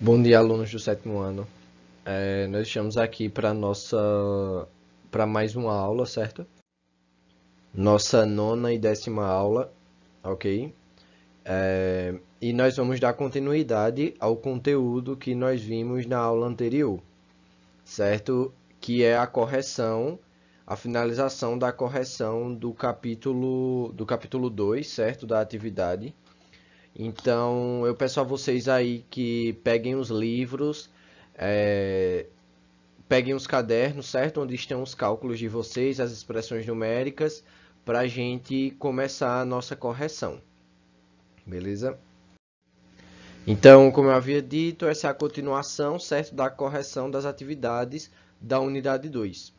Bom dia, alunos do sétimo ano. Nós estamos aqui para mais uma aula, certo? Nossa nona e décima aula, ok? E nós vamos dar continuidade ao conteúdo que nós vimos na aula anterior, certo? Que é a correção, a finalização da correção do capítulo 2, certo? Da atividade. Então, eu peço a vocês aí que peguem os livros, é, peguem os cadernos, certo? Onde estão os cálculos de vocês, as expressões numéricas, para a gente começar a nossa correção, beleza? Então, como eu havia dito, essa é a continuação, certo? Da correção das atividades da unidade 2.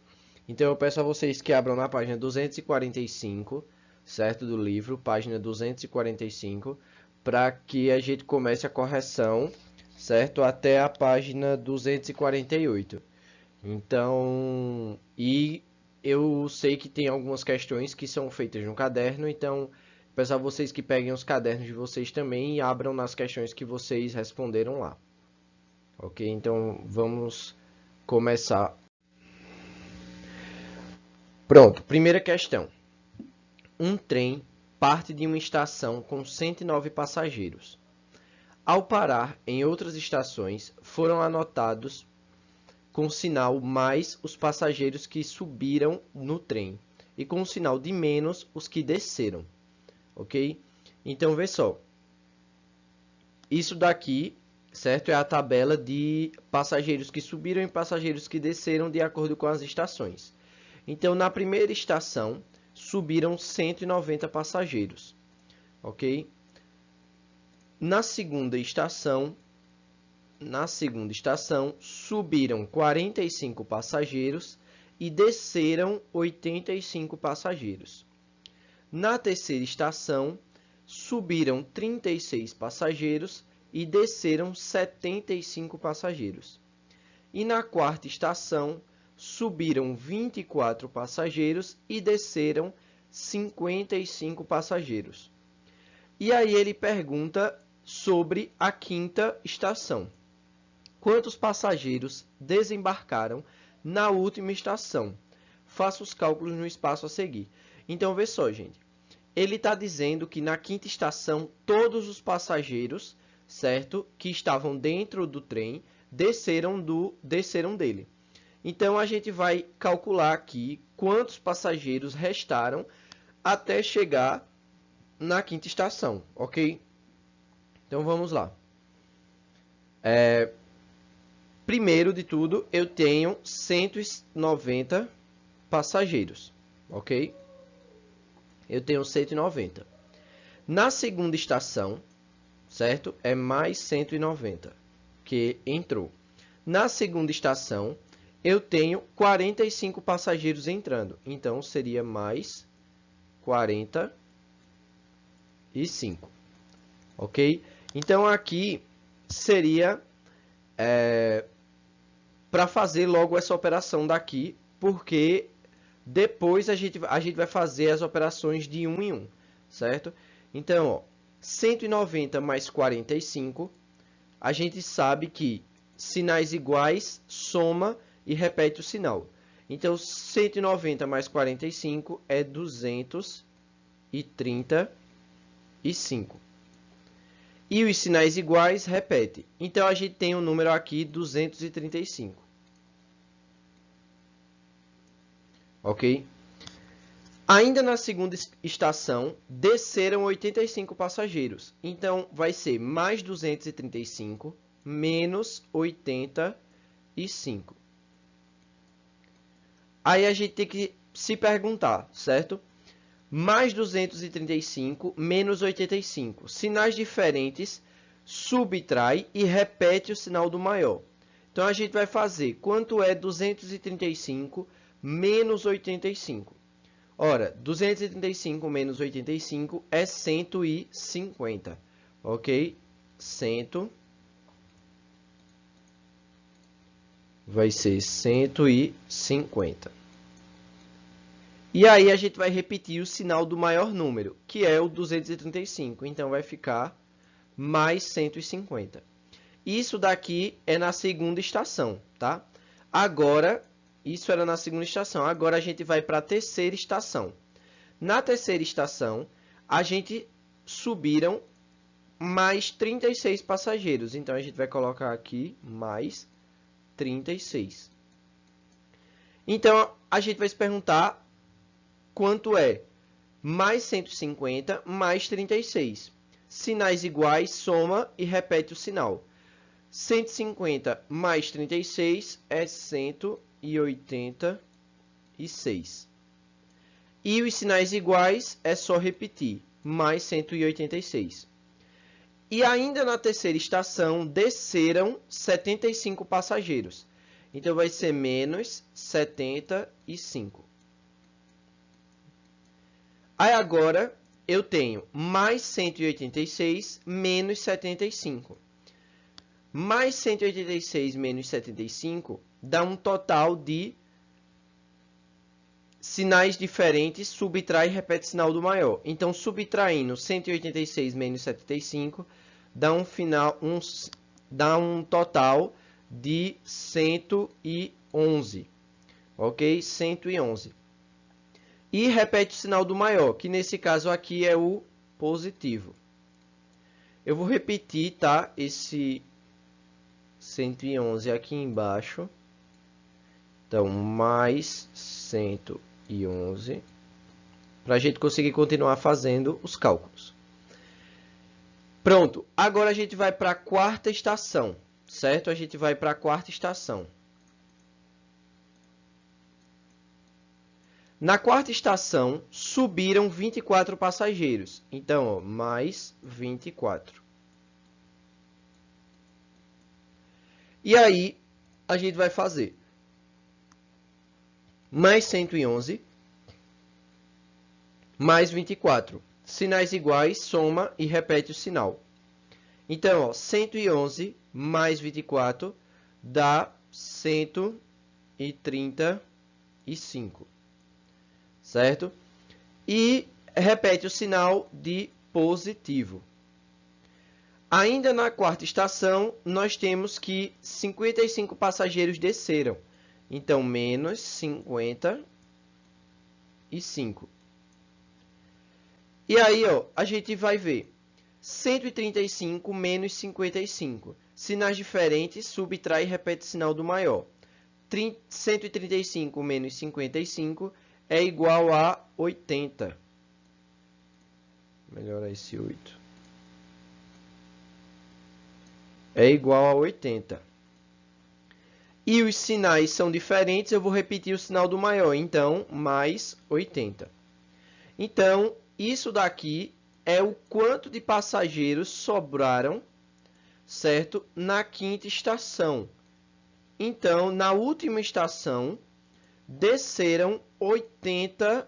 Então, eu peço a vocês que abram na página 245, certo? Do livro, página 245, para que a gente comece a correção, certo? Até a página 248. Então, e eu sei que tem algumas questões que são feitas no caderno, então peço a vocês que peguem os cadernos de vocês também e abram nas questões que vocês responderam lá. Ok? Então, vamos começar. Pronto, primeira questão. Um trem parte de uma estação com 109 passageiros. Ao parar em outras estações, foram anotados com sinal mais os passageiros que subiram no trem e com sinal de menos os que desceram, ok? Então, vê só. Isso daqui, certo? É a tabela de passageiros que subiram e passageiros que desceram de acordo com as estações. Então, na primeira estação, subiram 190 passageiros, ok? Na segunda estação, subiram 45 passageiros e desceram 85 passageiros. Na terceira estação, subiram 36 passageiros e desceram 75 passageiros. E na quarta estação, subiram 24 passageiros e desceram 55 passageiros. E aí ele pergunta sobre a quinta estação. Quantos passageiros desembarcaram na última estação? Faça os cálculos no espaço a seguir. Então, vê só, gente. Ele está dizendo que na quinta estação, todos os passageiros, certo, que estavam dentro do trem, desceram dele. Então, a gente vai calcular aqui quantos passageiros restaram até chegar na quinta estação, ok? Então, vamos lá. Primeiro de tudo, eu tenho 190 passageiros, ok? Eu tenho 190. Na segunda estação, certo? É mais 190 que entrou. Na segunda estação, eu tenho 45 passageiros entrando. Então, seria mais 45, ok? Então, aqui seria para fazer logo essa operação daqui, porque depois a gente vai fazer as operações de um em um, certo? Então, ó, 190 mais 45, a gente sabe que sinais iguais soma e repete o sinal. Então, 190 mais 45 é 235. E os sinais iguais repete. Então, a gente tem um número aqui, 235. Ok? Ainda na segunda estação, desceram 85 passageiros. Então, vai ser mais 235 menos 85. Aí a gente tem que se perguntar, certo? Mais 235 menos 85. Sinais diferentes, subtrai e repete o sinal do maior. Então, a gente vai fazer quanto é 235 menos 85. Ora, 235 menos 85 é 150, ok? 100 vai ser 150. E aí a gente vai repetir o sinal do maior número, que é o 235. Então, vai ficar mais 150. Isso daqui é na segunda estação, tá? Agora, isso era na segunda estação. Agora a gente vai para a terceira estação. Na terceira estação, a gente subiram mais 36 passageiros. Então, a gente vai colocar aqui mais 36. Então, a gente vai se perguntar quanto é mais 150 mais 36. Sinais iguais, soma e repete o sinal. 150 mais 36 é 186. E os sinais iguais é só repetir, mais 186. E ainda na terceira estação, desceram 75 passageiros. Então, vai ser menos 75. Aí, agora, eu tenho mais 186 menos 75. Mais 186 menos 75 dá um total de sinais diferentes, subtrai e repete sinal do maior. Então, subtraindo 186 menos 75 dá um total de 111. Ok? 111. E repete o sinal do maior, que nesse caso aqui é o positivo. Eu vou repetir, tá? Esse 111 aqui embaixo. Então, mais 111. Para a gente conseguir continuar fazendo os cálculos. Pronto. Agora a gente vai para a quarta estação. Certo? A gente vai para a quarta estação. Na quarta estação, subiram 24 passageiros. Então, ó, mais 24. E aí, a gente vai fazer mais 111, mais 24. Sinais iguais, soma e repete o sinal. Então, ó, 111 mais 24 dá 135. Certo? E repete o sinal de positivo. Ainda na quarta estação, nós temos que 55 passageiros desceram. Então, menos 55. E aí, ó, a gente vai ver 135 menos 55. Sinais diferentes, subtrai e repete o sinal do maior. 135 menos 55 é igual a 80. Melhorar esse 8. É igual a 80. E os sinais são diferentes, eu vou repetir o sinal do maior. Então, mais 80. Então, isso daqui é o quanto de passageiros sobraram, certo? Na quinta estação. Então, na última estação, desceram 80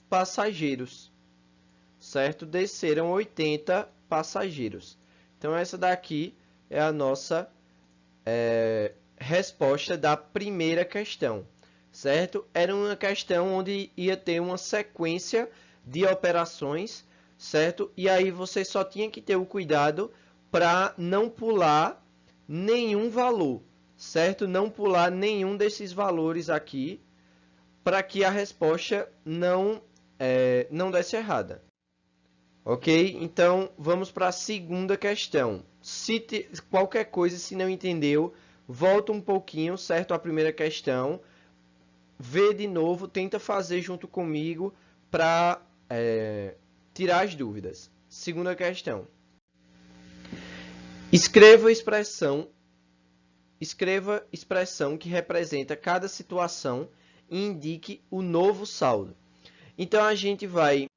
passageiros, certo? Desceram 80 passageiros. Então, essa daqui é a nossa resposta da primeira questão, certo? Era uma questão onde ia ter uma sequência de operações, certo? E aí você só tinha que ter o cuidado para não pular nenhum valor, certo? Não pular nenhum desses valores aqui, para que a resposta não desse errada. Ok? Então, vamos para a segunda questão. Qualquer coisa, se não entendeu, volta um pouquinho, certo? A primeira questão. Vê de novo, tenta fazer junto comigo para tirar as dúvidas. Segunda questão. Escreva expressão que representa cada situação e indique o novo saldo. Então, a gente vai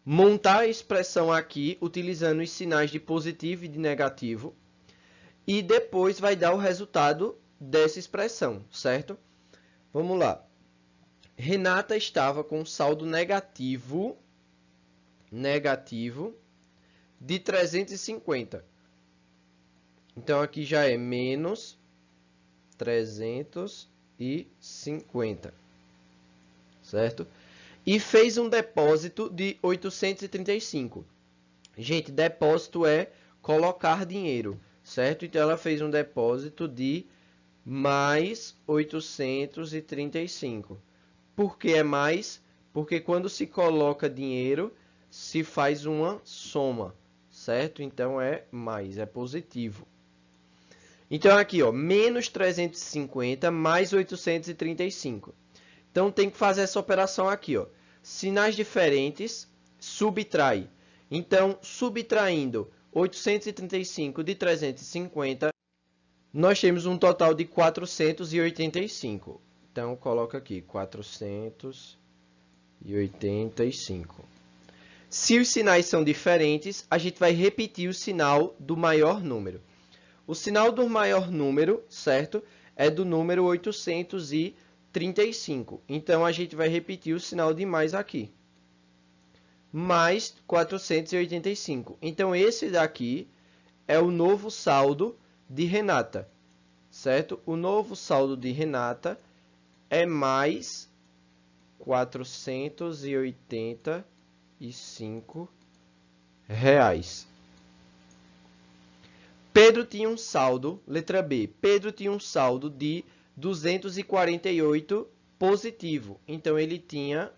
montar a expressão aqui, utilizando os sinais de positivo e de negativo. E depois vai dar o resultado dessa expressão, certo? Vamos lá. Renata estava com saldo negativo de 350. Então, aqui já é menos 350. Certo? E fez um depósito de 835. Gente, depósito é colocar dinheiro, certo? Então, ela fez um depósito de mais 835. Por que é mais? Porque quando se coloca dinheiro, se faz uma soma, certo? Então, é mais, é positivo. Então, aqui, ó, menos 350 mais 835. Então, tem que fazer essa operação aqui, ó. Sinais diferentes, subtrai. Então, subtraindo 835 de 350, nós temos um total de 485. Então, coloca aqui, 485. Se os sinais são diferentes, a gente vai repetir o sinal do maior número. O sinal do maior número, certo? É do número 835. Então, a gente vai repetir o sinal de mais aqui. Mais 485. Então, esse daqui é o novo saldo de Renata, certo? O novo saldo de Renata é mais 485 reais. Pedro tinha um saldo, letra B, Pedro tinha um saldo de 248 positivo. Então, ele tinha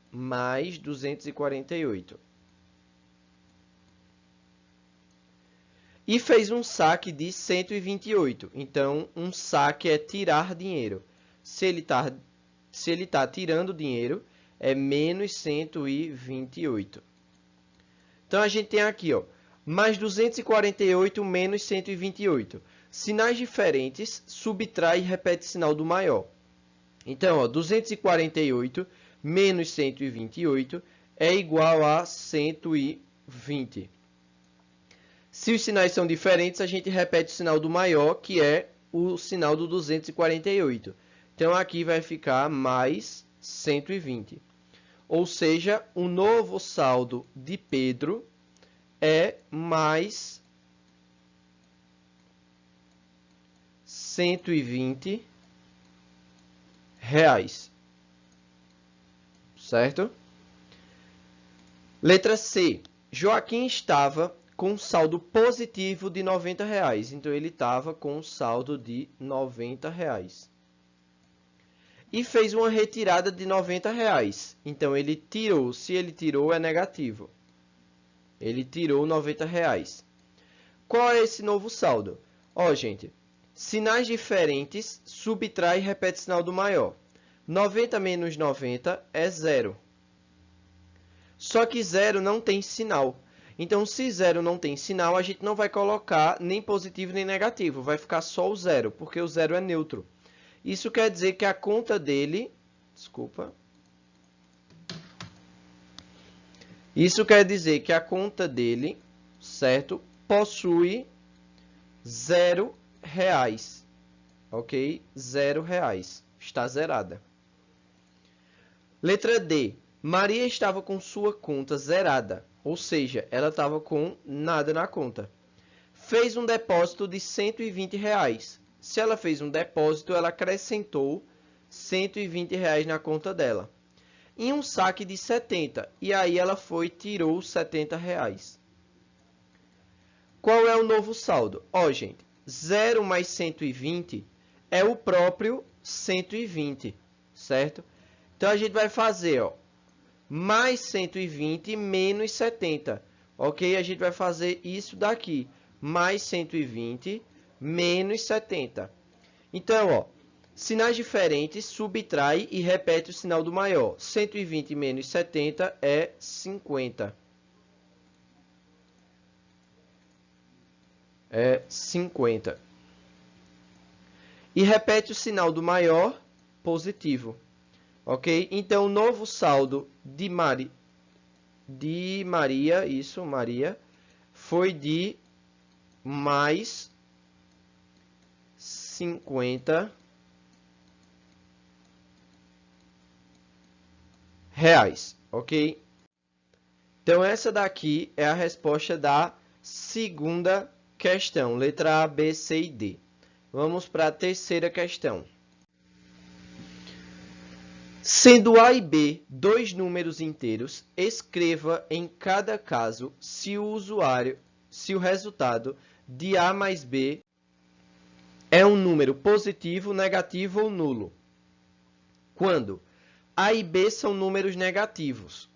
mais 248. E fez um saque de 128. Então, um saque é tirar dinheiro. Se ele tá tirando dinheiro, é menos 128. Então, a gente tem aqui, ó, mais 248 menos 128. Sinais diferentes, subtrai e repete o sinal do maior. Então, ó, 248 menos 128 é igual a 120. Se os sinais são diferentes, a gente repete o sinal do maior, que é o sinal do 248. Então, aqui vai ficar mais 120. Ou seja, o novo saldo de Pedro é mais 120 reais. Certo? Letra C. Joaquim estava com um saldo positivo de 90 reais. Então, ele estava com um saldo de 90 reais. E fez uma retirada de 90 reais. Então, ele tirou. Se ele tirou, é negativo. Ele tirou 90 reais. Qual é esse novo saldo? Ó, gente, sinais diferentes, subtrai e repete o sinal do maior. 90 menos 90 é 0. Só que 0 não tem sinal. Então, se 0 não tem sinal, a gente não vai colocar nem positivo nem negativo. Vai ficar só o 0, porque o 0 é neutro. Isso quer dizer que a conta dele... Desculpa. Isso quer dizer que a conta dele, certo, possui 0 reais. Ok? 0 reais. Está zerada. Letra D. Maria estava com sua conta zerada. Ou seja, ela estava com nada na conta. Fez um depósito de 120 reais. Se ela fez um depósito, ela acrescentou 120 reais na conta dela. Em um saque de 70. E aí ela foi e tirou 70 reais. Qual é o novo saldo? Ó, gente, 0 mais 120 é o próprio 120, certo? Então, a gente vai fazer, ó, mais 120 menos 70, ok? A gente vai fazer isso daqui, mais 120 menos 70. Então, ó, sinais diferentes, subtrai e repete o sinal do maior. 120 menos 70 é 50. É 50. E repete o sinal do maior, positivo. Ok? Então, o novo saldo de Maria, foi de mais 50 reais. Ok? Então, essa daqui é a resposta da segunda questão. Letra A, B, C e D. Vamos para a terceira questão. Sendo A e B dois números inteiros, escreva em cada caso se o resultado de A mais B é um número positivo, negativo ou nulo? Quando A e B são números negativos.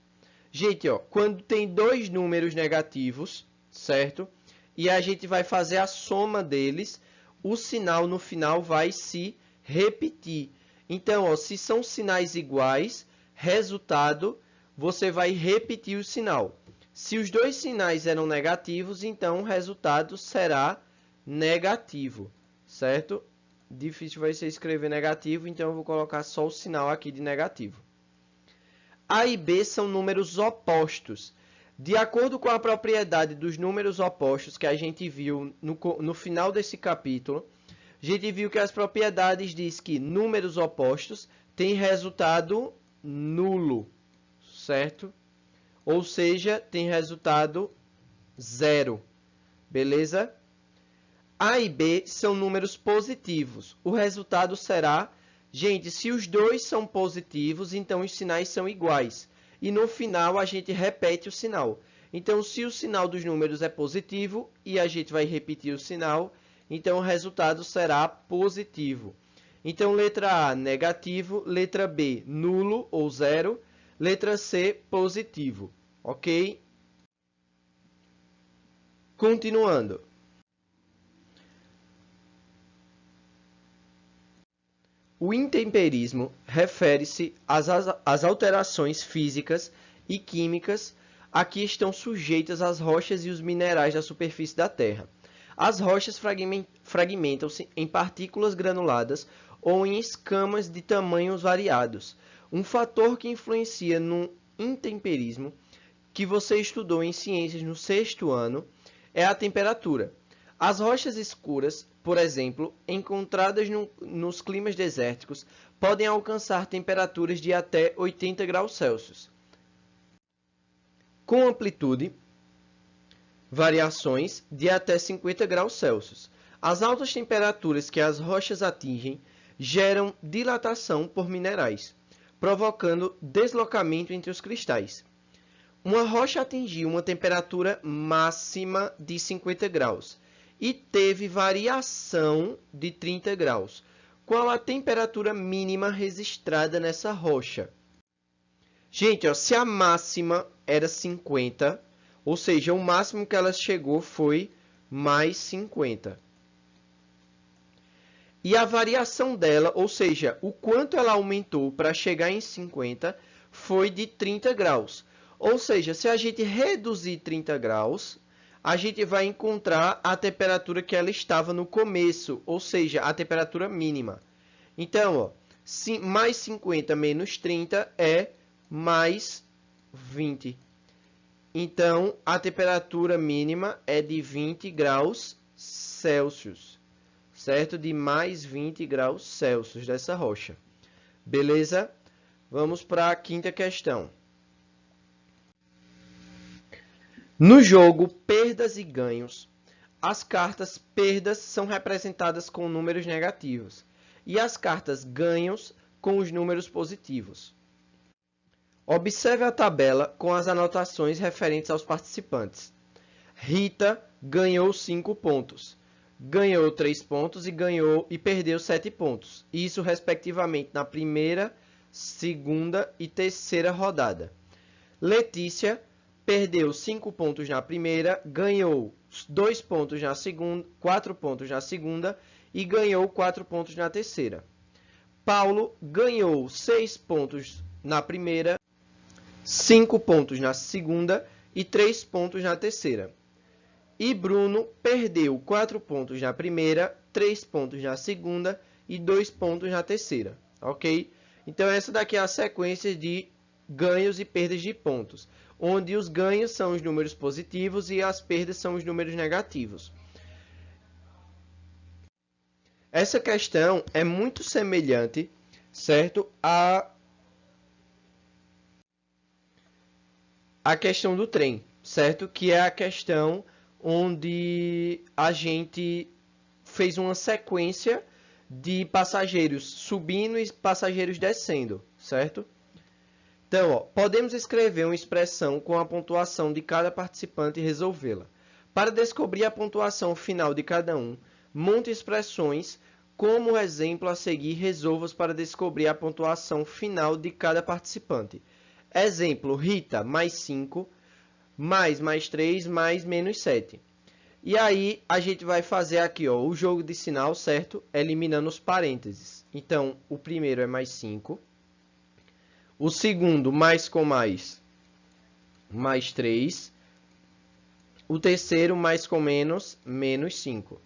Gente, ó, quando tem dois números negativos, certo? E a gente vai fazer a soma deles, o sinal no final vai se repetir. Então, ó, se são sinais iguais, resultado, você vai repetir o sinal. Se os dois sinais eram negativos, então o resultado será negativo, certo? Difícil vai ser escrever negativo, então eu vou colocar só o sinal aqui de negativo. A e B são números opostos. De acordo com a propriedade dos números opostos que a gente viu no final desse capítulo, a gente viu que as propriedades diz que números opostos têm resultado nulo, certo? Ou seja, tem resultado zero, beleza? A e B são números positivos. O resultado será, gente, se os dois são positivos, então os sinais são iguais. E no final a gente repete o sinal. Então, se o sinal dos números é positivo e a gente vai repetir o sinal, então o resultado será positivo. Então, letra A, negativo. Letra B, nulo ou zero. Letra C, positivo. Ok? Continuando. O intemperismo refere-se às alterações físicas e químicas a que estão sujeitas as rochas e os minerais da superfície da Terra. As rochas fragmentam-se em partículas granuladas ou em escamas de tamanhos variados. Um fator que influencia no intemperismo, que você estudou em ciências no 6º ano, é a temperatura. As rochas escuras, por exemplo, encontradas nos climas desérticos, podem alcançar temperaturas de até 80 graus Celsius. Com amplitude, variações de até 50 graus Celsius. As altas temperaturas que as rochas atingem geram dilatação por minerais, provocando deslocamento entre os cristais. Uma rocha atingiu uma temperatura máxima de 50 graus e teve variação de 30 graus. Qual a temperatura mínima registrada nessa rocha? Gente, ó, se a máxima era 50, ou seja, o máximo que ela chegou foi mais 50. E a variação dela, ou seja, o quanto ela aumentou para chegar em 50, foi de 30 graus. Ou seja, se a gente reduzir 30 graus, a gente vai encontrar a temperatura que ela estava no começo, ou seja, a temperatura mínima. Então, ó, mais 50 menos 30 é mais 20. Então, a temperatura mínima é de 20 graus Celsius, certo? De mais 20 graus Celsius dessa rocha. Beleza? Vamos para a quinta questão. No jogo Perdas e Ganhos, as cartas perdas são representadas com números negativos e as cartas ganhos com os números positivos. Observe a tabela com as anotações referentes aos participantes. Rita ganhou 5 pontos, ganhou 3 pontos e perdeu 7 pontos. Isso, respectivamente, na primeira, segunda e terceira rodada. Letícia perdeu 5 pontos na primeira, ganhou 2 pontos na segunda, 4 pontos na segunda e ganhou 4 pontos na terceira. Paulo ganhou 6 pontos na primeira, 5 pontos na segunda e 3 pontos na terceira. E Bruno perdeu 4 pontos na primeira, 3 pontos na segunda e 2 pontos na terceira. Ok? Então, essa daqui é a sequência de ganhos e perdas de pontos, onde os ganhos são os números positivos e as perdas são os números negativos. Essa questão é muito semelhante, certo, à questão do trem, certo? Que é a questão onde a gente fez uma sequência de passageiros subindo e passageiros descendo, certo? Então, ó, podemos escrever uma expressão com a pontuação de cada participante e resolvê-la. Para descobrir a pontuação final de cada um, monte expressões. Como exemplo a seguir, resolva para descobrir a pontuação final de cada participante. Exemplo, Rita, mais 5, mais 3, mais menos 7. E aí, a gente vai fazer aqui ó, o jogo de sinal, certo? Eliminando os parênteses. Então, o primeiro é mais 5. O segundo, mais com mais 3. O terceiro, mais com menos 5.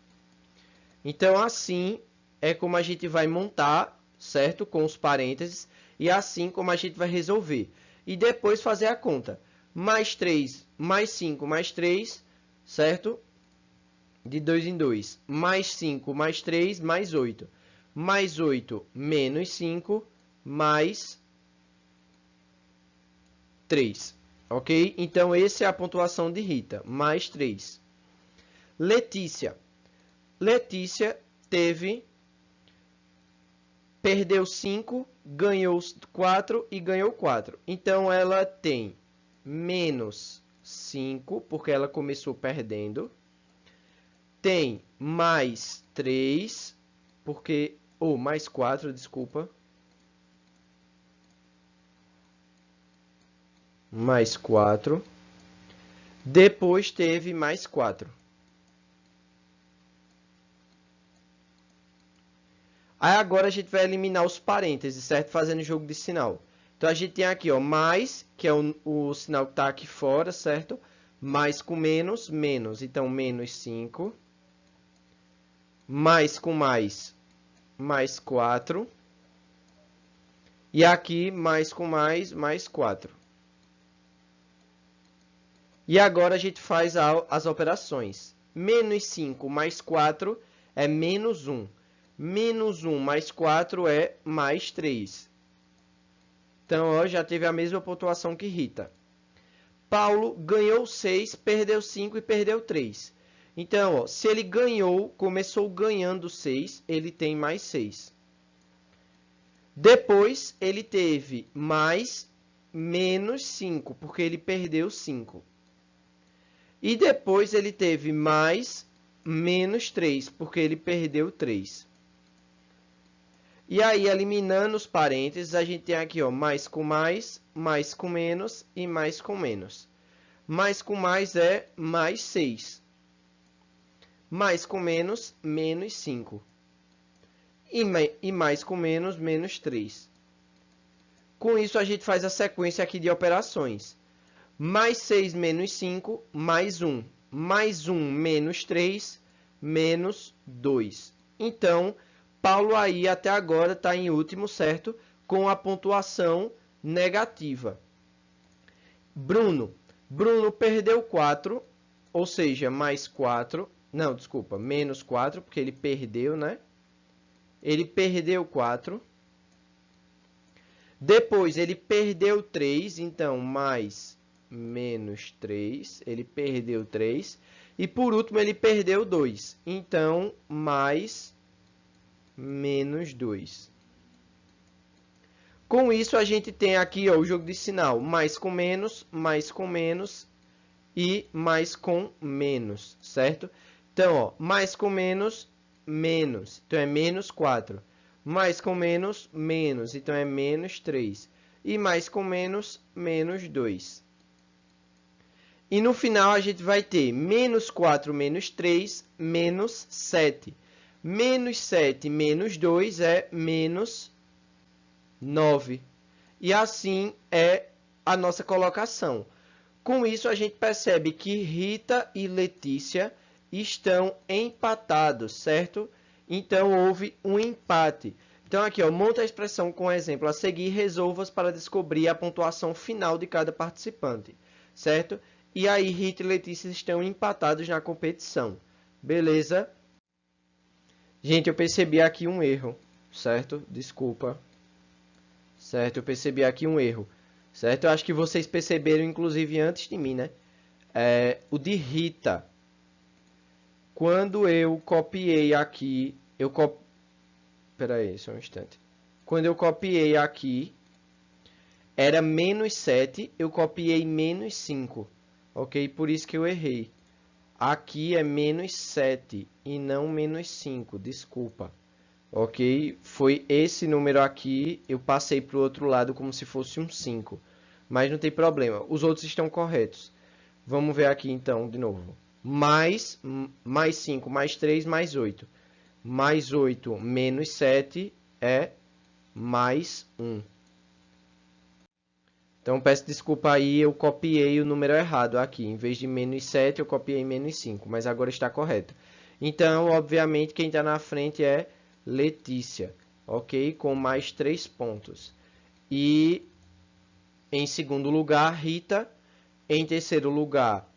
Então, assim é como a gente vai montar, certo? Com os parênteses. E assim como a gente vai resolver. E depois fazer a conta. Mais 3, mais 5, mais 3, certo? De 2 em 2. Mais 5, mais 3, mais 8. Mais 8, menos 5, mais 3. Ok? Então, essa é a pontuação de Rita. Mais 3. Letícia. Letícia perdeu 5, ganhou 4 e ganhou 4. Então, ela tem menos 5, porque ela começou perdendo. Tem mais 3, porque... ou mais 4, desculpa. Mais 4. Depois teve mais 4. Aí agora a gente vai eliminar os parênteses, certo? Fazendo jogo de sinal. Então a gente tem aqui, ó, mais, que é o sinal que está aqui fora, certo? Mais com menos, menos. Então, menos 5. Mais com mais 4. E aqui, mais com mais 4. E agora a gente faz as operações. Menos 5 mais 4 é menos 1. Menos 1 mais 4 é mais 3. Então, ó, já teve a mesma pontuação que Rita. Paulo ganhou 6, perdeu 5 e perdeu 3. Então, ó, se ele ganhou, começou ganhando 6, ele tem mais 6. Depois, ele teve mais menos 5, porque ele perdeu 5. E depois, ele teve mais menos 3, porque ele perdeu 3. E aí, eliminando os parênteses, a gente tem aqui, ó, mais com menos e mais com menos. Mais com mais é mais 6. Mais com menos, menos 5. E mais com menos, menos 3. Com isso, a gente faz a sequência aqui de operações. Mais 6 menos 5, mais 1. Mais 1 menos 3, menos 2. Então, Paulo aí até agora está em último, certo? Com a pontuação negativa. Bruno perdeu 4, ou seja, mais 4. Não, desculpa, menos 4, porque ele perdeu, né? Ele perdeu 4. Depois, ele perdeu 3, então, mais menos 3. Ele perdeu 3. E, por último, ele perdeu 2. Então, mais menos 2. Com isso, a gente tem aqui ó, o jogo de sinal. Mais com menos e mais com menos, certo? Então, ó, mais com menos, menos. Então, é menos 4. Mais com menos, menos. Então, é menos 3. E mais com menos, menos 2. E no final, a gente vai ter menos 4 menos 3, menos 7. Menos 7 menos 2 é menos 9. E assim é a nossa colocação. Com isso, a gente percebe que Rita e Letícia estão empatados, certo? Então, houve um empate. Então, aqui, ó, monta a expressão com o exemplo a seguir, resolva-as para descobrir a pontuação final de cada participante, certo? E aí, Rita e Letícia estão empatados na competição. Beleza? Gente, eu percebi aqui um erro, certo? Desculpa. Certo, eu percebi aqui um erro. Certo? Eu acho que vocês perceberam, inclusive, antes de mim, né? O de Rita. Quando eu copiei aqui... Espera aí, só um instante. Quando eu copiei aqui, era menos 7, eu copiei menos 5. Ok? Por isso que eu errei. Aqui é menos 7 e não menos 5, desculpa. Ok? Foi esse número aqui, eu passei para o outro lado como se fosse um 5. Mas não tem problema, os outros estão corretos. Vamos ver aqui então de novo. Mais 5, mais 3, mais 8. Mais 8 menos 7 é mais 1. Então, peço desculpa aí, eu copiei o número errado aqui. Em vez de menos 7, eu copiei menos 5, mas agora está correto. Então, obviamente, quem está na frente é Letícia, ok? Com mais 3 pontos. E, em segundo lugar, Rita. Em terceiro lugar,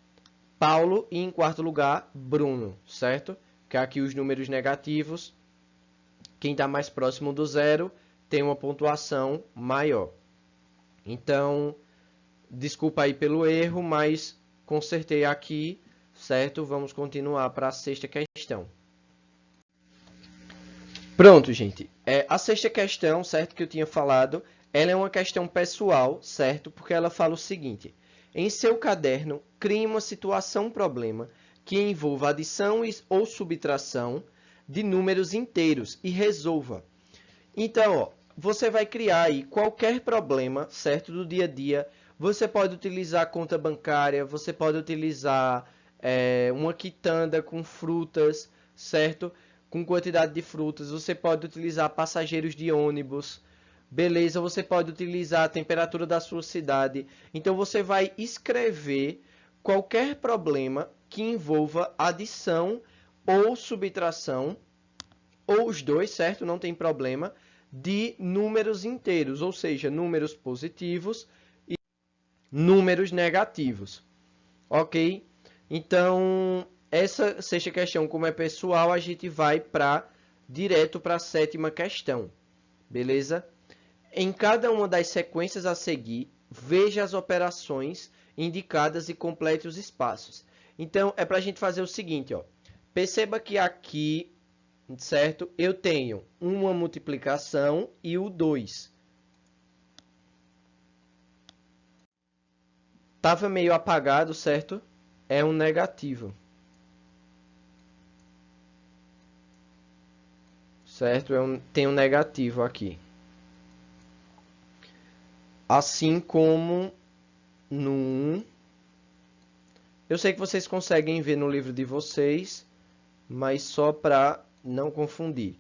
Paulo. E, em quarto lugar, Bruno, certo? Que aqui os números negativos, quem está mais próximo do zero tem uma pontuação maior. Então, desculpa aí pelo erro, mas consertei aqui, certo? Vamos continuar para a sexta questão. Pronto, gente. A sexta questão, certo, que eu tinha falado, ela é uma questão pessoal, certo? Porque ela fala o seguinte: em seu caderno, crie uma situação-problema que envolva adição ou subtração de números inteiros e resolva. Então, ó, você vai criar aí qualquer problema, certo, do dia a dia. Você pode utilizar conta bancária, você pode utilizar uma quitanda com frutas, certo? Com quantidade de frutas. Você pode utilizar passageiros de ônibus, beleza? Você pode utilizar a temperatura da sua cidade. Então, você vai escrever qualquer problema que envolva adição ou subtração, ou os dois, certo? Não tem problema, de números inteiros, ou seja, números positivos e números negativos, ok? Então, essa sexta questão, como é pessoal, a gente vai direto para a sétima questão, beleza? Em cada uma das sequências a seguir, veja as operações indicadas e complete os espaços. Então, é para a gente fazer o seguinte, ó. Perceba que aqui, certo? Eu tenho uma multiplicação e o 2. Estava meio apagado, certo? É um negativo. Certo? Tem um negativo aqui. Assim como no 1. Eu sei que vocês conseguem ver no livro de vocês, mas só para não confundir.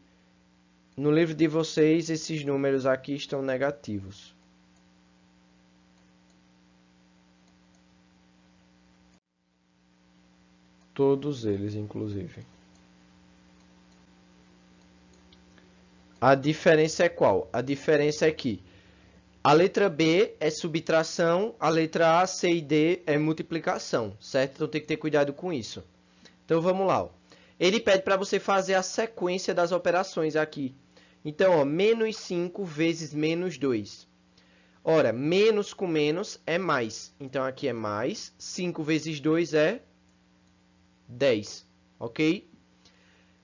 No livro de vocês, esses números aqui estão negativos. Todos eles, inclusive. A diferença é qual? A diferença é que a letra B é subtração, a letra A, C e D é multiplicação, certo? Então tem que ter cuidado com isso. Então vamos lá. Ó. Ele pede para você fazer a sequência das operações aqui. Então, ó, menos 5 vezes menos 2. Ora, menos com menos é mais. Então aqui é mais. 5 vezes 2 é 10. Ok?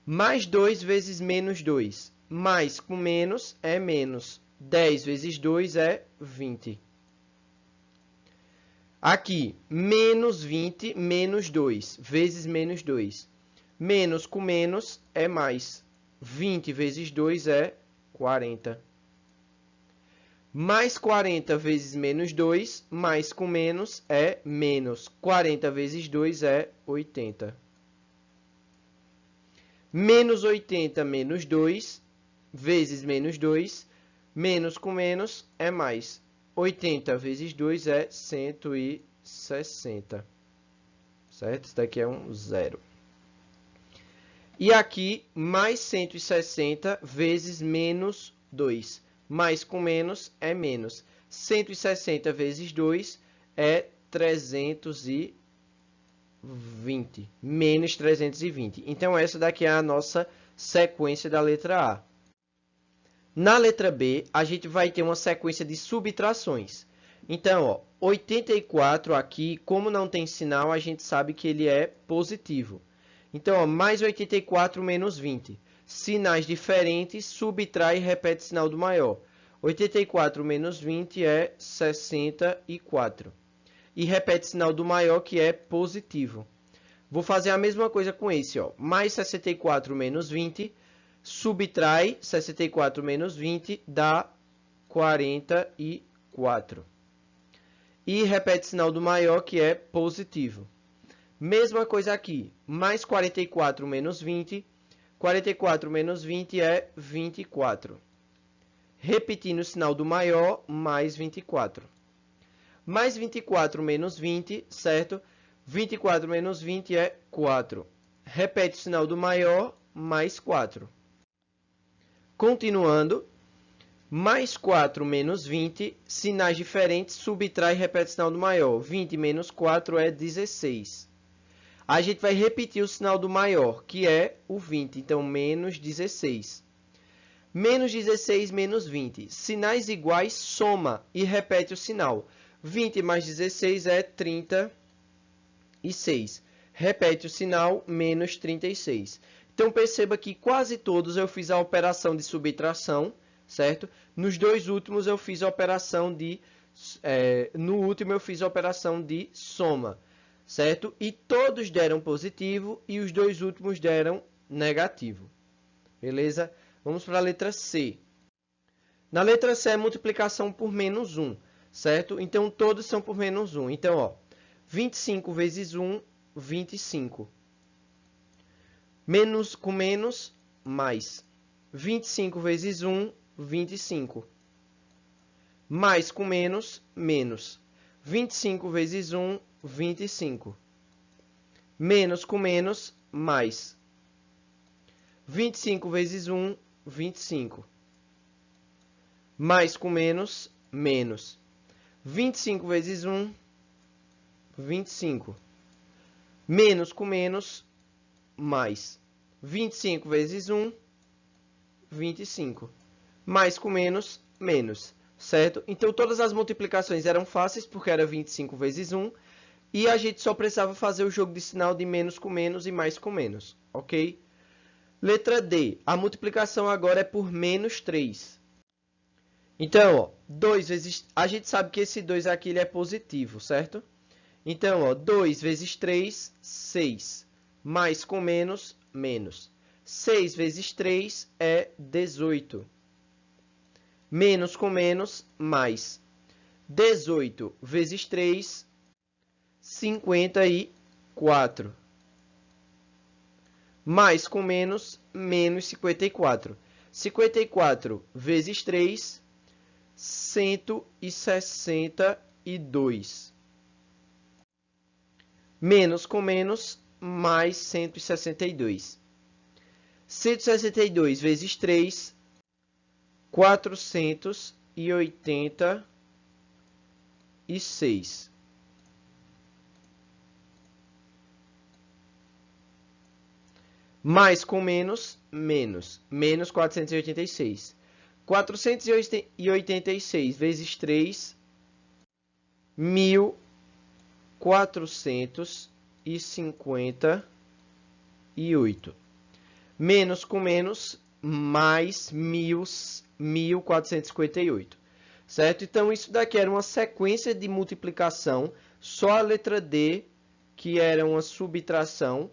Mais 2 vezes menos 2. Mais com menos é menos. 10 vezes 2 é 20. Aqui, menos 20 menos 2 vezes menos 2. Menos com menos é mais. 20 vezes 2 é 40. Mais 40 vezes menos 2, mais com menos é menos. 40 vezes 2 é 80. Menos 80 menos 2 vezes menos 2, menos com menos é mais. 80 vezes 2 é 160. Certo? Isso daqui é um zero. E aqui, mais 160 vezes menos 2. Mais com menos é menos. 160 vezes 2 é 320. Menos 320. Então, essa daqui é a nossa sequência da letra A. Na letra B, a gente vai ter uma sequência de subtrações. Então, ó, 84 aqui, como não tem sinal, a gente sabe que ele é positivo. Então, ó, mais 84 menos 20. Sinais diferentes, subtrai e repete o sinal do maior. 84 menos 20 é 64. E repete o sinal do maior, que é positivo. Vou fazer a mesma coisa com esse, ó. Mais 64 menos 20, subtrai 64 menos 20, dá 44. E repete o sinal do maior, que é positivo. Mesma coisa aqui, mais 44 menos 20, 44 menos 20 é 24. Repetindo o sinal do maior, mais 24. Mais 24 menos 20, certo? 24 menos 20 é 4. Repete o sinal do maior, mais 4. Continuando, mais 4 menos 20, sinais diferentes, subtrai e repete o sinal do maior. 20 menos 4 é 16. A gente vai repetir o sinal do maior, que é o 20, então menos 16. Menos 16 menos 20. Sinais iguais, soma e repete o sinal. 20 mais 16 é 36. Repete o sinal, menos 36. Então, perceba que quase todos eu fiz a operação de subtração, certo? Nos dois últimos eu fiz a operação de... no último eu fiz a operação de soma, certo? E todos deram positivo e os dois últimos deram negativo. Beleza? Vamos para a letra C. Na letra C é multiplicação por menos 1, certo? Então, todos são por menos 1. Então, ó, 25 vezes 1, 25. Menos com menos, mais. 25 vezes 1, 25. Mais com menos, menos. 25 vezes 1, 25. Menos com menos, mais. 25 vezes 1, 25. Mais com menos, menos. 25 vezes 1, 25. Menos com menos, mais. 25 vezes 1, 25. Mais com menos, menos. Certo? Então, todas as multiplicações eram fáceis, porque era 25 vezes 1. E a gente só precisava fazer o jogo de sinal de menos com menos e mais com menos. Ok? Letra D. A multiplicação agora é por menos 3. Então, ó, 2 vezes... A gente sabe que esse 2 aqui ele é positivo, certo? Então, ó, 2 vezes 3, 6. Mais com menos, menos. 6 vezes 3 é 18. Menos com menos, mais. 18 vezes 3, 54. Mais com menos, menos 54. 54 vezes 3, 162. Menos com menos, mais 162. 162 vezes 3, 486. Mais com menos, menos. Menos 486. 486 vezes 3, 1458. Menos com menos, mais 1458. Certo? Então, isso daqui era uma sequência de multiplicação. Só a letra D, que era uma subtração.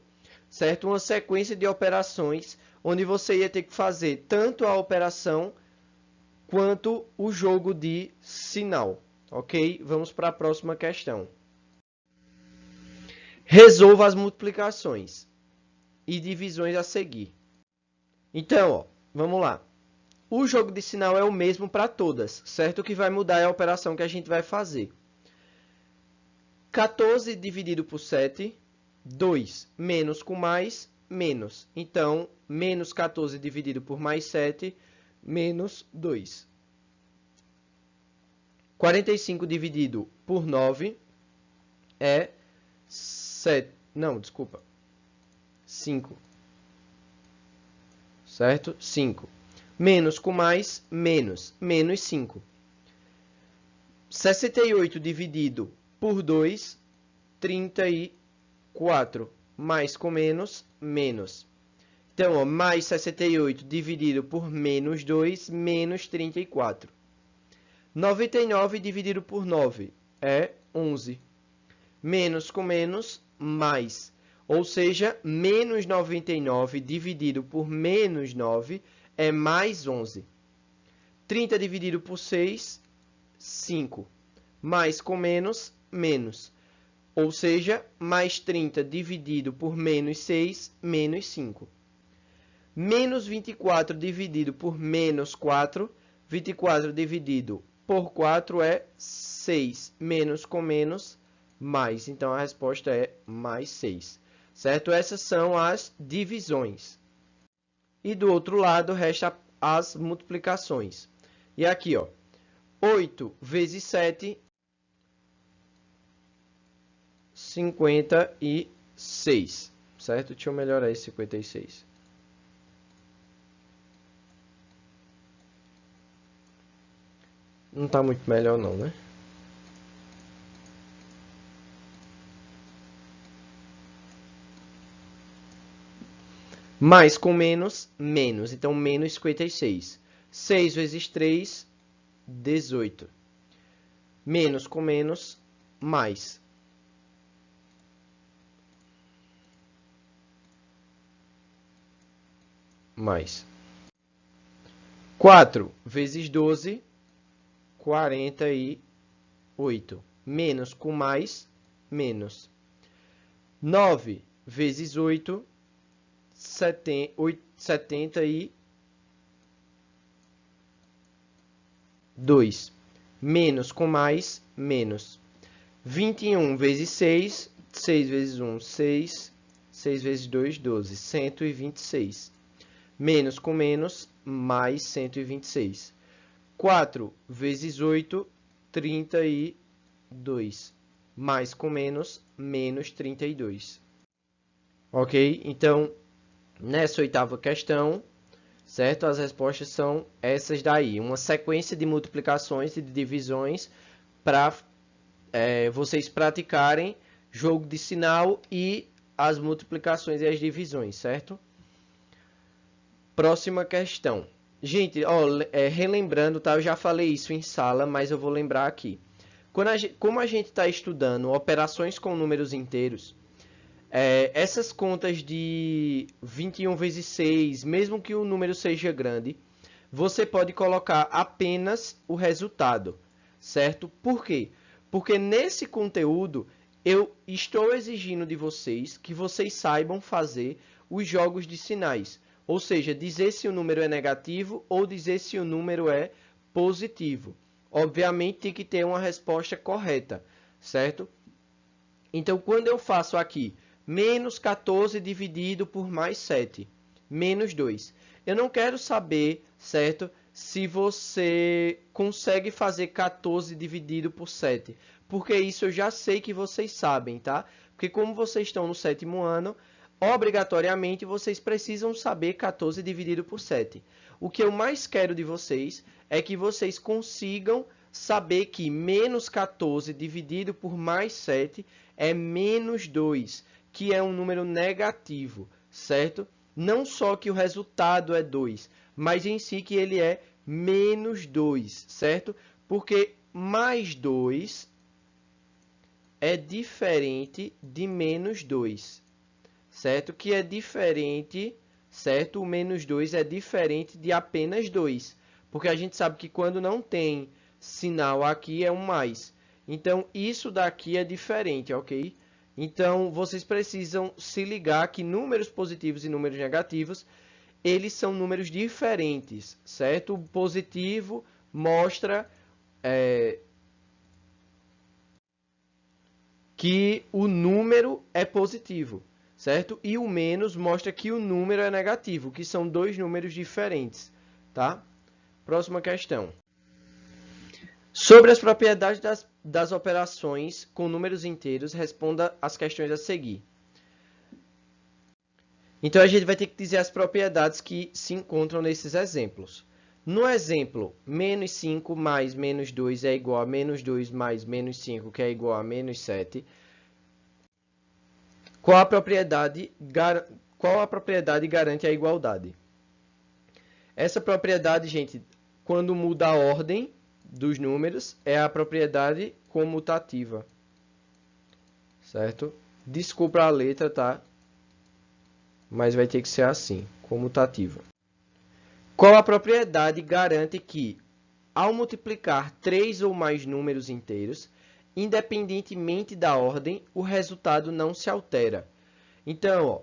Certo? Uma sequência de operações, onde você ia ter que fazer tanto a operação quanto o jogo de sinal. Ok? Vamos para a próxima questão. Resolva as multiplicações e divisões a seguir. Então, ó, vamos lá. O jogo de sinal é o mesmo para todas, certo? O que vai mudar é a operação que a gente vai fazer. 14 dividido por 7, 2. Menos com mais, menos. Então, menos 14 dividido por mais 7, menos 2. 45 dividido por 9 é 7. Não, desculpa. 5. Certo? 5. Menos com mais, menos. Menos 5. 68 dividido por 2, 34. Mais com menos, menos. Então, ó, mais 68 dividido por menos 2, menos 34. 99 dividido por 9 é 11. Menos com menos, mais. Ou seja, menos 99 dividido por menos 9 é mais 11. 30 dividido por 6, 5. Mais com menos, menos. Ou seja, mais 30 dividido por menos 6, menos 5. Menos 24 dividido por menos 4. 24 dividido por 4 é 6. Menos com menos, mais. Então, a resposta é mais 6. Certo? Essas são as divisões. E do outro lado, resta as multiplicações. E aqui, ó, 8 vezes 7, 56. Certo? Deixa eu melhorar esse 56. Não está muito melhor não, né? Mais com menos, menos. Então, menos 56. 6 vezes 3, 18. Menos com menos, mais. Mais. 4 vezes 12, 48. Menos com mais, menos. 9 vezes 8, 72. Menos com mais, menos. 21 vezes 6, 6 vezes 1, 6. 6 vezes 2, 12. 126. Menos com menos, mais 126. 4 vezes 8, 32. Mais com menos, menos 32. Ok? Então, nessa oitava questão, certo? As respostas são essas daí. Uma sequência de multiplicações e de divisões para vocês praticarem jogo de sinal e as multiplicações e as divisões, certo? Próxima questão. Gente, ó, relembrando, tá? Eu já falei isso em sala, mas eu vou lembrar aqui. Como a gente está estudando operações com números inteiros, essas contas de 21 vezes 6, mesmo que o número seja grande, você pode colocar apenas o resultado, certo? Por quê? Porque nesse conteúdo eu estou exigindo de vocês que vocês saibam fazer os jogos de sinais. Ou seja, dizer se o número é negativo ou dizer se o número é positivo. Obviamente tem que ter uma resposta correta, certo? Então, quando eu faço aqui menos 14 dividido por mais 7, menos 2. Eu não quero saber, certo, se você consegue fazer 14 dividido por 7. Porque isso eu já sei que vocês sabem, tá? Porque como vocês estão no 7º ano, obrigatoriamente vocês precisam saber 14 dividido por 7. O que eu mais quero de vocês é que vocês consigam saber que menos 14 dividido por mais 7 é menos 2, que é um número negativo, certo? Não só que o resultado é 2, mas em si que ele é menos 2, certo? Porque mais 2 é diferente de menos 2, certo? Que é diferente, certo? O menos 2 é diferente de apenas 2, porque a gente sabe que quando não tem sinal aqui é um mais. Então, isso daqui é diferente, ok? Então, vocês precisam se ligar que números positivos e números negativos, eles são números diferentes, certo? O positivo mostra que o número é positivo, certo? E o menos mostra que o número é negativo, que são dois números diferentes, tá? Próxima questão. Sobre as propriedades das operações com números inteiros, responda as questões a seguir. Então, a gente vai ter que dizer as propriedades que se encontram nesses exemplos. No exemplo, menos 5 mais menos 2 é igual a menos 2 mais menos 5, que é igual a menos 7. Qual a propriedade garante a igualdade? Essa propriedade, gente, quando muda a ordem dos números, é a propriedade comutativa, certo? Desculpa a letra, tá? mas vai ter que ser assim, comutativa. Qual a propriedade garante que, ao multiplicar 3 ou mais números inteiros, independentemente da ordem, o resultado não se altera? Então, ó,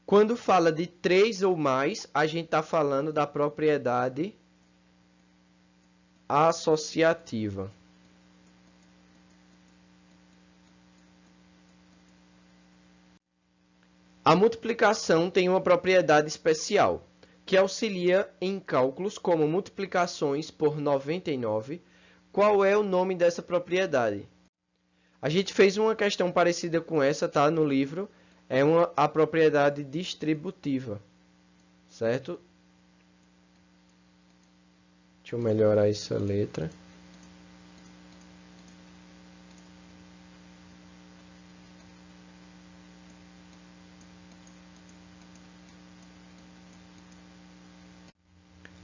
quando fala de 3 ou mais, a gente está falando da propriedade associativa. A multiplicação tem uma propriedade especial, que auxilia em cálculos como multiplicações por 99. Qual é o nome dessa propriedade? A gente fez uma questão parecida com essa, tá? No livro. É a propriedade distributiva, certo? Deixa eu melhorar essa letra.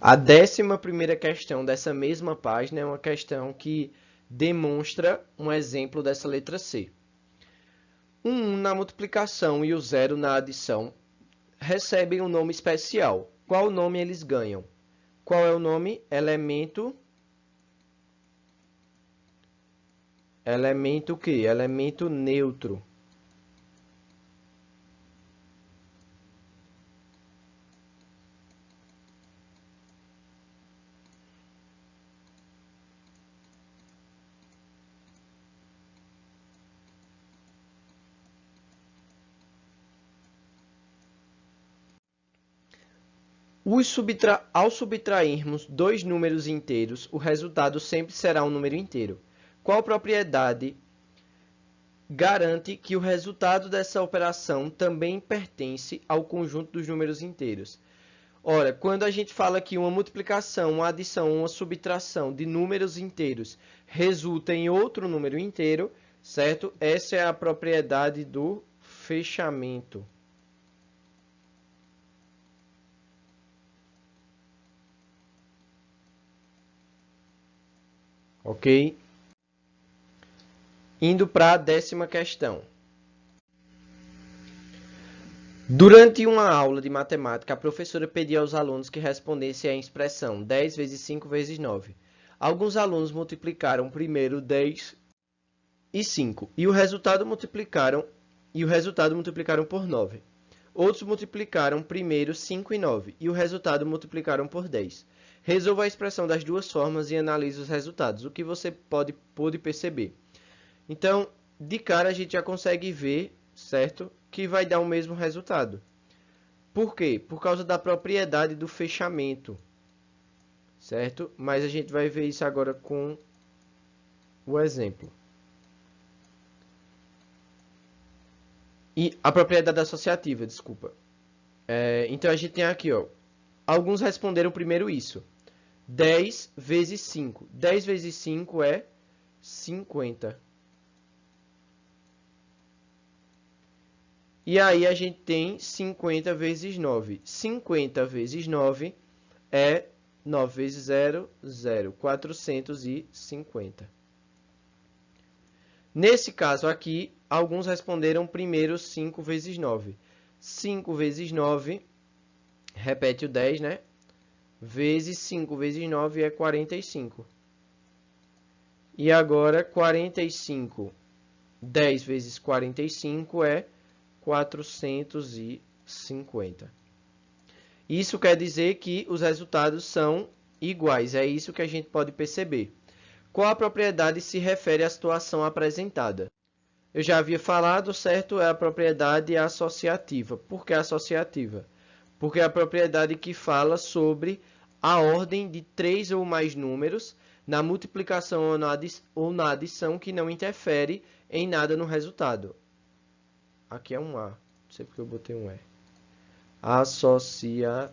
A 11ª questão dessa mesma página é uma questão que demonstra um exemplo dessa letra C. O 1 na multiplicação e o 0 na adição recebem um nome especial. Qual nome eles ganham? Qual é o nome? Elemento o quê? Elemento neutro. Ao subtrairmos dois números inteiros, o resultado sempre será um número inteiro. Qual propriedade garante que o resultado dessa operação também pertence ao conjunto dos números inteiros? Ora, quando a gente fala que uma multiplicação, uma adição, uma subtração de números inteiros resulta em outro número inteiro, certo? Essa é a propriedade do fechamento. Ok? Indo para a 10ª questão. Durante uma aula de matemática, a professora pediu aos alunos que respondessem à expressão 10 vezes 5 vezes 9. Alguns alunos multiplicaram primeiro 10 e 5 e o resultado multiplicaram por 9. Outros multiplicaram primeiro 5 e 9 e o resultado multiplicaram por 10. Resolva a expressão das duas formas e analise os resultados. O que você pode perceber? Então, de cara a gente já consegue ver, certo? Que vai dar o mesmo resultado. Por quê? Por causa da propriedade do fechamento, certo? Mas a gente vai ver isso agora com o exemplo. E a propriedade associativa, desculpa. Então a gente tem aqui, ó, alguns responderam primeiro isso. 10 vezes 5. 10 vezes 5 é 50. E aí a gente tem 50 vezes 9. 50 vezes 9 é 9 vezes 0, 0. 450. Nesse caso aqui, alguns responderam primeiro 5 vezes 9. 5 vezes 9, repete o 10, né? Vezes 5 vezes 9 é 45. E agora 45, 10 vezes 45 é 450. Isso quer dizer que os resultados são iguais. É isso que a gente pode perceber. Qual a propriedade se refere à situação apresentada? Eu já havia falado, certo? É a propriedade associativa. Por que associativa? Porque é a propriedade que fala sobre a ordem de 3 ou mais números na multiplicação ou na adição que não interfere em nada no resultado. Aqui é um A. Não sei porque eu botei um E. Associativa.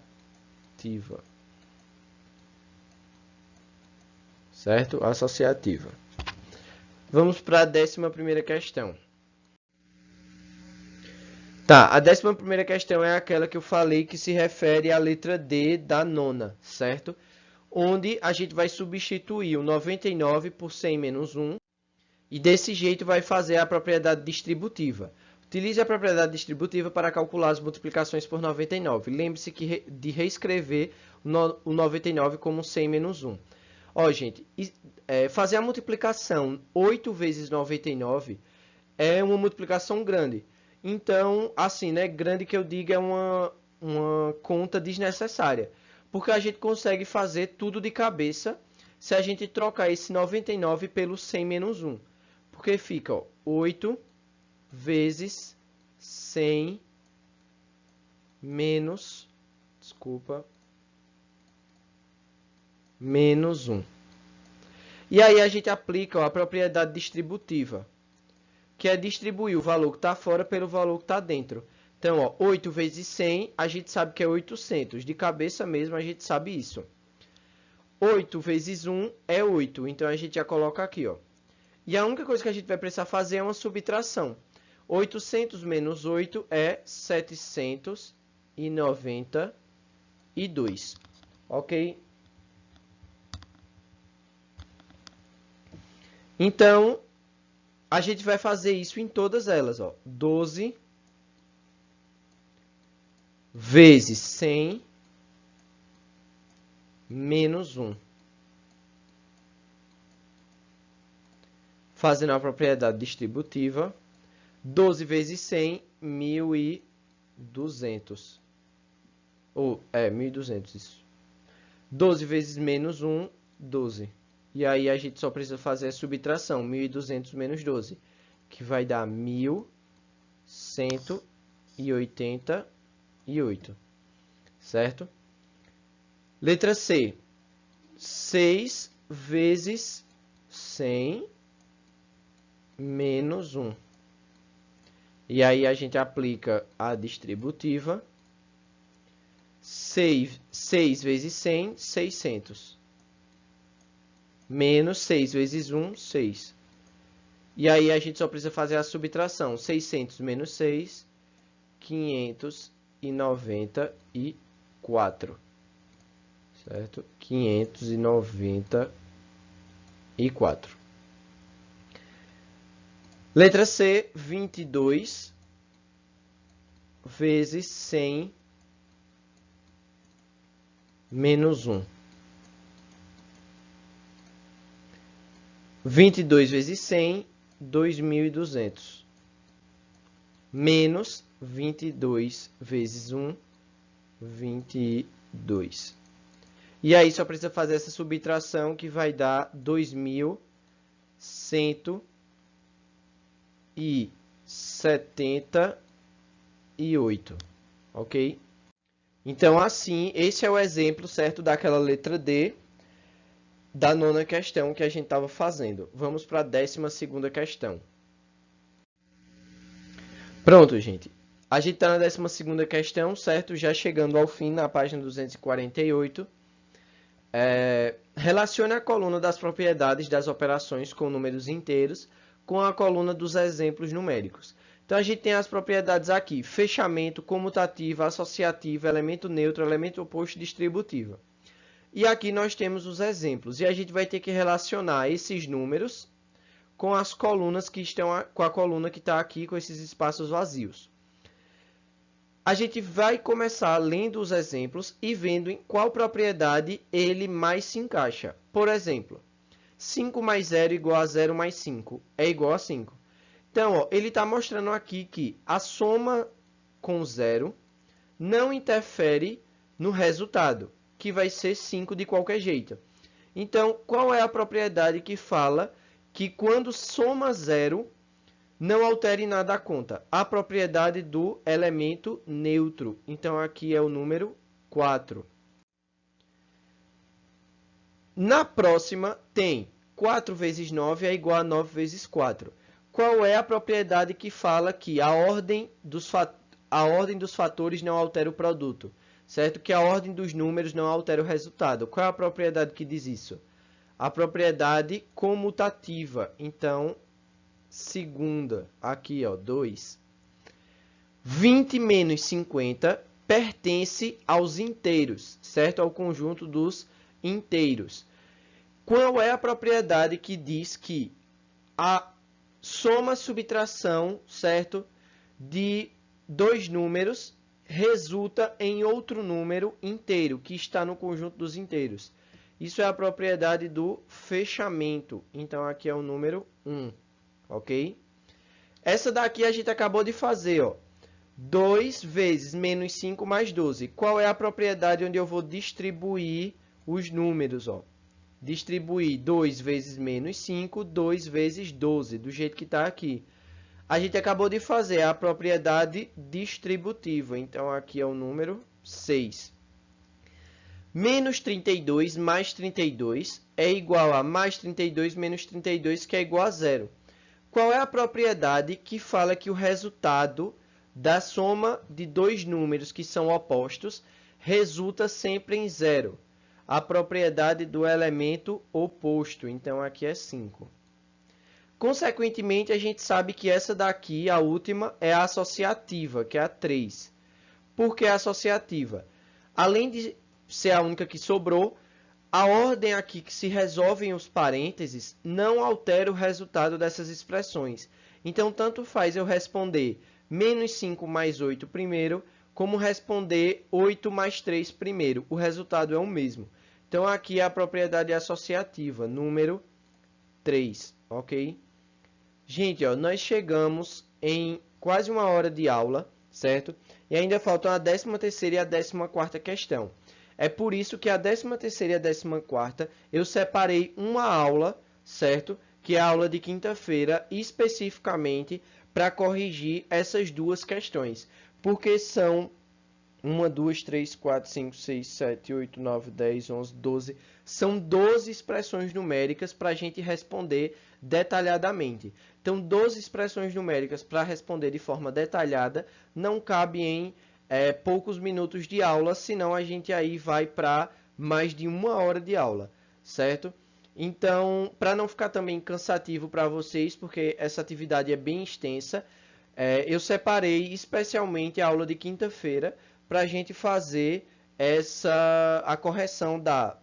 Certo? Associativa. Vamos para a 11ª questão. Tá, a 11ª questão é aquela que eu falei que se refere à letra D da nona, certo? Onde a gente vai substituir o 99 por 100 menos 1 e desse jeito vai fazer a propriedade distributiva. Utilize a propriedade distributiva para calcular as multiplicações por 99. Lembre-se de reescrever o 99 como 100 menos 1. Ó, gente, fazer a multiplicação 8 vezes 99 é uma multiplicação grande. Então, assim, né? Grande que eu digo é uma conta desnecessária. Porque a gente consegue fazer tudo de cabeça se a gente trocar esse 99 pelo 100 menos 1. Porque fica, ó, 8 vezes 100 menos, menos 1. E aí a gente aplica, ó, a propriedade distributiva, que é distribuir o valor que está fora pelo valor que está dentro. Então, ó, 8 vezes 100, a gente sabe que é 800. De cabeça mesmo, a gente sabe isso. 8 vezes 1 é 8. Então, a gente já coloca aqui, ó. E a única coisa que a gente vai precisar fazer é uma subtração. 800 menos 8 é 792. Ok? Então, a gente vai fazer isso em todas elas, ó. 12 vezes 100 menos 1. Fazendo a propriedade distributiva. 12 vezes 100, 1.200. 1.200, isso. 12 vezes menos 1, 12. E aí a gente só precisa fazer a subtração, 1.200 menos 12, que vai dar 1.188, certo? Letra C. 6 vezes 100 menos 1. E aí a gente aplica a distributiva. 6 vezes 100, 600. Menos 6 vezes 1, 6. E aí a gente só precisa fazer a subtração. 600 menos 6, 594. Certo? 594. Letra C, 22 vezes 100 menos 1. 22 vezes 100, 2.200. Menos 22 vezes 1, 22. E aí só precisa fazer essa subtração que vai dar 2.178. Ok? Então, assim, esse é o exemplo, certo, daquela letra D da nona questão que a gente estava fazendo. Vamos para a 12ª questão. Pronto, gente. A gente está na 12ª questão, certo? Já chegando ao fim, na página 248. Relacione a coluna das propriedades das operações com números inteiros com a coluna dos exemplos numéricos. Então, a gente tem as propriedades aqui: fechamento, comutativa, associativa, elemento neutro, elemento oposto, distributiva. E aqui nós temos os exemplos. E a gente vai ter que relacionar esses números com as colunas que estão, com a coluna que está aqui, com esses espaços vazios. A gente vai começar lendo os exemplos e vendo em qual propriedade ele mais se encaixa. Por exemplo, 5 mais 0 igual a 0 mais 5 é igual a 5. Então, ó, ele está mostrando aqui que a soma com 0 não interfere no resultado, que vai ser 5 de qualquer jeito. Então, qual é a propriedade que fala que quando soma 0, não altere nada a conta? A propriedade do elemento neutro. Então, aqui é o número 4. Na próxima, tem 4 vezes 9 é igual a 9 vezes 4. Qual é a propriedade que fala que a ordem dos fatores não altera o produto? Certo? Que a ordem dos números não altera o resultado. Qual é a propriedade que diz isso? A propriedade comutativa. Então, segunda, aqui, ó, 2. 20 menos 50 pertence aos inteiros, certo? Ao conjunto dos inteiros. Qual é a propriedade que diz que a soma-subtração, certo, de dois números resulta em outro número inteiro, que está no conjunto dos inteiros. Isso é a propriedade do fechamento. Então, aqui é o número 1, ok? Essa daqui a gente acabou de fazer, ó. 2 vezes menos 5 mais 12. Qual é a propriedade onde eu vou distribuir os números, ó? Distribuir 2 vezes menos 5, 2 vezes 12, do jeito que está aqui. A gente acabou de fazer a propriedade distributiva, então aqui é o número 6. Menos 32 mais 32 é igual a mais 32 menos 32, que é igual a zero. Qual é a propriedade que fala que o resultado da soma de dois números que são opostos resulta sempre em zero? A propriedade do elemento oposto, então aqui é 5. Consequentemente, a gente sabe que essa daqui, a última, é a associativa, que é a 3. Por que a associativa? Além de ser a única que sobrou, a ordem aqui que se resolvem os parênteses não altera o resultado dessas expressões. Então, tanto faz eu responder menos 5 mais 8 primeiro, como responder 8 mais 3 primeiro. O resultado é o mesmo. Então, aqui é a propriedade associativa, número 3, ok? Gente, ó, nós chegamos em quase uma hora de aula, certo? E ainda faltam a 13ª e a 14ª questão. É por isso que a 13ª e a 14ª eu separei uma aula, certo? Que é a aula de quinta-feira, especificamente para corrigir essas duas questões. Porque são 1, 2, 3, 4, 5, 6, 7, 8, 9, 10, 11, 12. São 12 expressões numéricas para a gente responder detalhadamente. Então, 12 expressões numéricas para responder de forma detalhada não cabe em poucos minutos de aula, senão a gente aí vai para mais de uma hora de aula, certo? Então, para não ficar também cansativo para vocês, porque essa atividade é bem extensa, eu separei especialmente a aula de quinta-feira para a gente fazer a correção da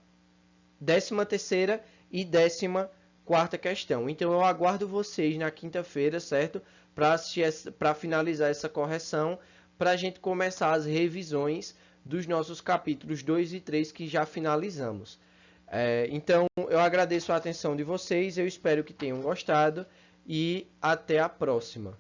13ª e 14ª questão. Então, eu aguardo vocês na quinta-feira, certo? Para finalizar essa correção, para a gente começar as revisões dos nossos capítulos 2 e 3 que já finalizamos. Então, eu agradeço a atenção de vocês, eu espero que tenham gostado e até a próxima.